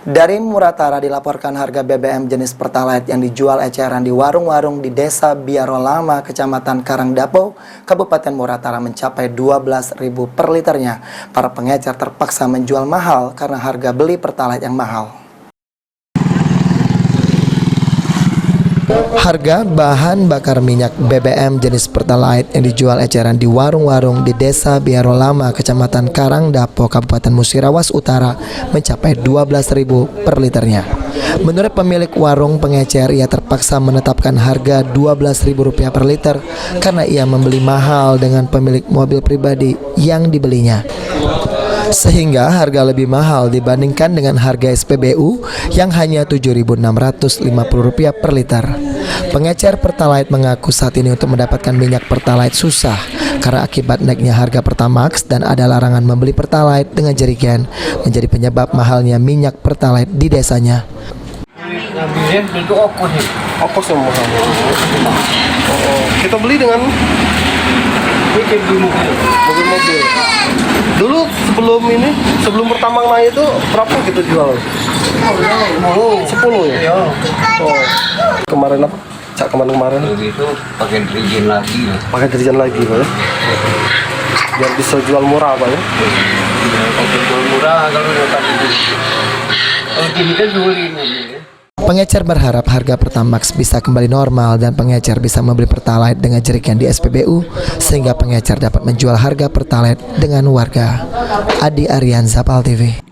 Dari Muratara dilaporkan harga BBM jenis Pertalite yang dijual eceran di warung-warung di Desa Biaro Lama, Kecamatan Karangdapo, Kabupaten Muratara mencapai 12.000 per liternya. Para pengecer terpaksa menjual mahal karena harga beli Pertalite yang mahal. Harga bahan bakar minyak BBM jenis Pertalite yang dijual eceran di warung-warung di Desa Biaro Lama, Kecamatan Karangdapo, Kabupaten Musirawas Utara mencapai 12.000 per liternya. Menurut pemilik warung pengecer, ia terpaksa menetapkan harga Rp12.000 per liter karena ia membeli mahal dengan pemilik mobil pribadi yang dibelinya, sehingga harga lebih mahal dibandingkan dengan harga SPBU yang hanya Rp7.650 per liter. Pengecer Pertalite mengaku saat ini untuk mendapatkan minyak Pertalite susah karena akibat naiknya harga Pertamax dan ada larangan membeli Pertalite dengan jerigen, menjadi penyebab mahalnya minyak Pertalite di desanya. Opos yang mahal. Kita beli dengan mobil. Dulu sebelum Pertamax naik itu berapa kita jual? 10 ya? Oh. Kemarin apa? Kemarin itu pakai dirijen lagi. Pakai dirijen lagi, Pak ya? Biar bisa jual murah, Pak ya? Kalau jual murah, kalau dapat itu. Kalau gini kan sulit. Pengecer berharap harga Pertamax bisa kembali normal dan pengecer bisa membeli Pertalite dengan jerigen di SPBU sehingga pengecer dapat menjual harga Pertalite dengan warga. Adi Aryan, Zapal TV.